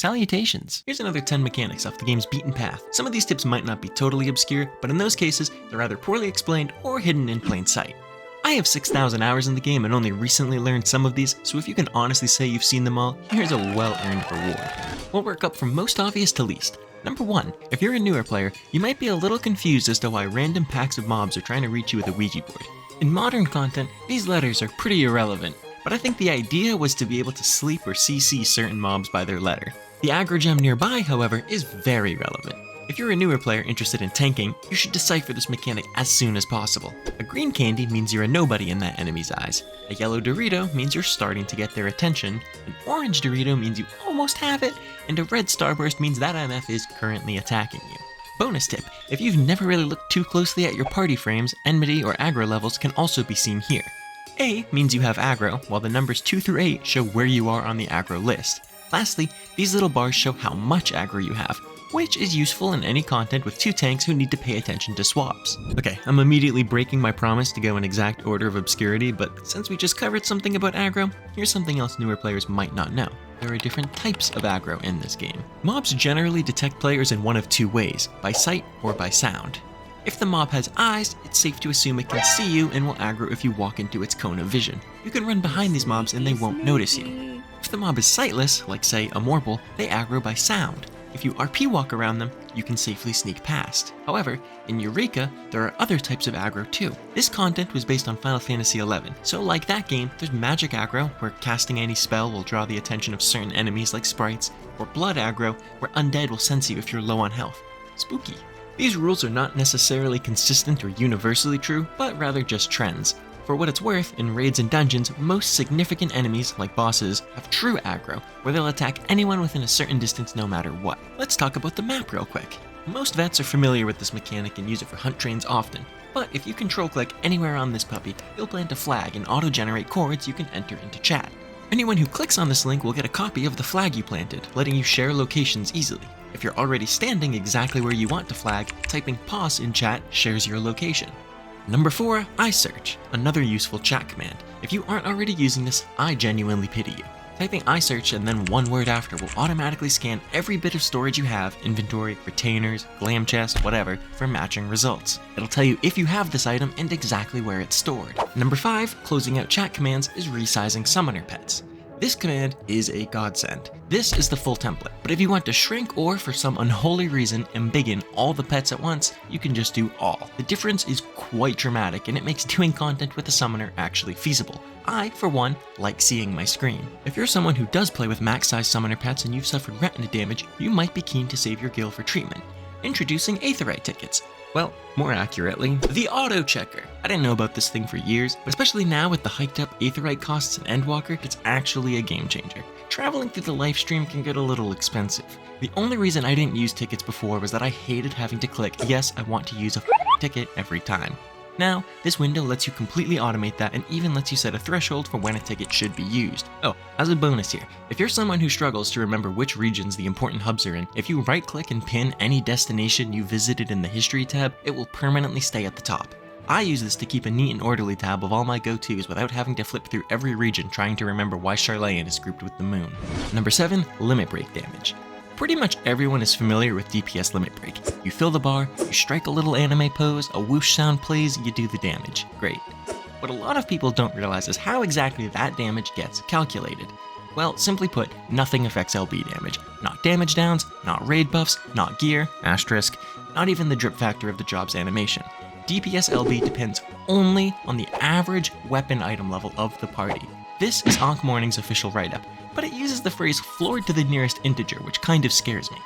Salutations! Here's another 10 mechanics off the game's beaten path. Some of these tips might not be totally obscure, but in those cases, they're either poorly explained or hidden in plain sight. I have 6,000 hours in the game and only recently learned some of these, so if you can honestly say you've seen them all, here's a well-earned reward. We'll work up from most obvious to least. Number 1, if you're a newer player, you might be a little confused as to why random packs of mobs are trying to reach you with a Ouija board. In modern content, these letters are pretty irrelevant, but I think the idea was to be able to sleep or CC certain mobs by their letter. The aggro gem nearby, however, is very relevant. If you're a newer player interested in tanking, you should decipher this mechanic as soon as possible. A green candy means you're a nobody in that enemy's eyes. A yellow Dorito means you're starting to get their attention. An orange Dorito means you almost have it. And a red Starburst means that MF is currently attacking you. Bonus tip, if you've never really looked too closely at your party frames, enmity or aggro levels can also be seen here. A means you have aggro, while the numbers 2 through 8 show where you are on the aggro list. Lastly, these little bars show how much aggro you have, which is useful in any content with 2 tanks who need to pay attention to swaps. Okay, I'm immediately breaking my promise to go in exact order of obscurity, but since we just covered something about aggro, here's something else newer players might not know. There are different types of aggro in this game. Mobs generally detect players in one of 2 ways, by sight or by sound. If the mob has eyes, it's safe to assume it can see you and will aggro if you walk into its cone of vision. You can run behind these mobs and they won't notice you. If the mob is sightless, like say a Morphle, they aggro by sound. If you RP walk around them, you can safely sneak past. However, in Eureka, there are other types of aggro too. This content was based on Final Fantasy XI, so like that game, there's magic aggro, where casting any spell will draw the attention of certain enemies like sprites, or blood aggro, where undead will sense you if you're low on health. Spooky. These rules are not necessarily consistent or universally true, but rather just trends. For what it's worth, in raids and dungeons, most significant enemies, like bosses, have true aggro, where they'll attack anyone within a certain distance no matter what. Let's talk about the map real quick. Most vets are familiar with this mechanic and use it for hunt trains often, but if you control-click anywhere on this puppy, you'll plant a flag and auto-generate chords you can enter into chat. Anyone who clicks on this link will get a copy of the flag you planted, letting you share locations easily. If you're already standing exactly where you want to flag, typing pause in chat shares your location. Number 4, iSearch, another useful chat command. If you aren't already using this, I genuinely pity you. Typing iSearch and then one word after will automatically scan every bit of storage you have, inventory, retainers, glam chest, whatever, for matching results. It'll tell you if you have this item and exactly where it's stored. Number 5, closing out chat commands, is resizing summoner pets. This command is a godsend. This is the full template, but if you want to shrink or, for some unholy reason, embiggen all the pets at once, you can just do all. The difference is quite dramatic, and it makes doing content with a summoner actually feasible. I, for one, like seeing my screen. If you're someone who does play with max-size summoner pets and you've suffered retina damage, you might be keen to save your gil for treatment. Introducing Aetheryte tickets. Well, more accurately, the auto checker. I didn't know about this thing for years, but especially now with the hiked up Aetheryte costs in Endwalker, it's actually a game changer. Traveling through the live stream can get a little expensive. The only reason I didn't use tickets before was that I hated having to click, yes, I want to use a ticket every time. Now, this window lets you completely automate that and even lets you set a threshold for when a ticket should be used. Oh, as a bonus here, if you're someone who struggles to remember which regions the important hubs are in, if you right-click and pin any destination you visited in the History tab, it will permanently stay at the top. I use this to keep a neat and orderly tab of all my go-tos without having to flip through every region trying to remember why Charlayan is grouped with the moon. Number 7, limit break damage. Pretty much everyone is familiar with DPS limit break. You fill the bar, you strike a little anime pose, a whoosh sound plays, you do the damage. Great. What a lot of people don't realize is how exactly that damage gets calculated. Well, simply put, nothing affects LB damage. Not damage downs, not raid buffs, not gear, asterisk, not even the drip factor of the job's animation. DPS LB depends only on the average weapon item level of the party. This is Ankh Morning's official write-up, but it uses the phrase floored to the nearest integer, which kind of scares me.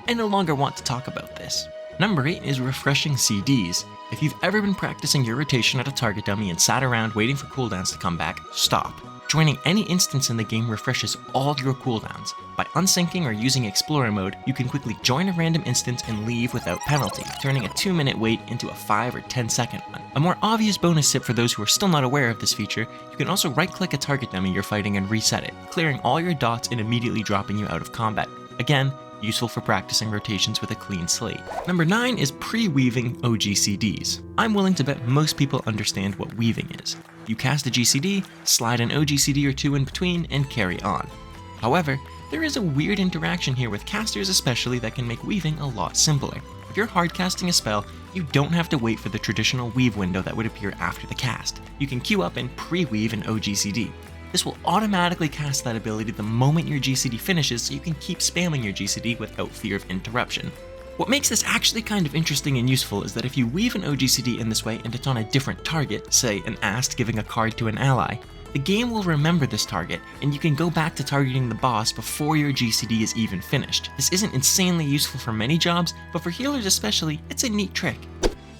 I no longer want to talk about this. Number 8 is refreshing CDs. If you've ever been practicing your rotation at a target dummy and sat around waiting for cooldowns to come back, stop. Joining any instance in the game refreshes all your cooldowns. By unsyncing or using Explorer mode, you can quickly join a random instance and leave without penalty, turning a 2-minute wait into a 5 or 10-second one. A more obvious bonus tip for those who are still not aware of this feature, you can also right-click a target dummy you're fighting and reset it, clearing all your dots and immediately dropping you out of combat. Again, useful for practicing rotations with a clean slate. Number 9 is pre-weaving OGCDs. I'm willing to bet most people understand what weaving is. You cast a GCD, slide an OGCD or two in between, and carry on. However, there is a weird interaction here with casters especially that can make weaving a lot simpler. If you're hardcasting a spell, you don't have to wait for the traditional weave window that would appear after the cast. You can queue up and pre-weave an OGCD. This will automatically cast that ability the moment your GCD finishes, so you can keep spamming your GCD without fear of interruption. What makes this actually kind of interesting and useful is that if you weave an OGCD in this way and it's on a different target, say an Ast giving a card to an ally, the game will remember this target, and you can go back to targeting the boss before your GCD is even finished. This isn't insanely useful for many jobs, but for healers especially, it's a neat trick.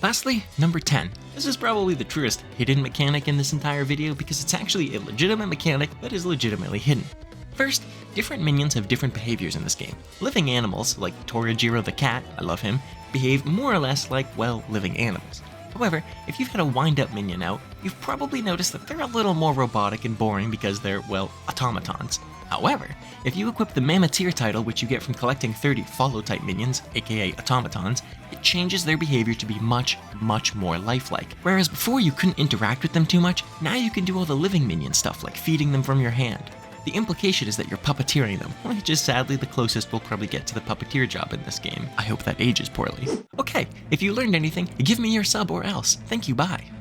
Lastly, number 10. This is probably the truest hidden mechanic in this entire video because it's actually a legitimate mechanic that is legitimately hidden. First, different minions have different behaviors in this game. Living animals, like Torajiro the cat, I love him, behave more or less like, well, living animals. However, if you've had a wind-up minion out, you've probably noticed that they're a little more robotic and boring because they're, well, automatons. However, if you equip the Mammoteer title, which you get from collecting 30 follow-type minions, aka automatons, it changes their behavior to be much, much more lifelike. Whereas before you couldn't interact with them too much, now you can do all the living minion stuff like feeding them from your hand. The implication is that you're puppeteering them, which is sadly the closest we'll probably get to the puppeteer job in this game. I hope that ages poorly. Okay, if you learned anything, give me your sub or else. Thank you, bye.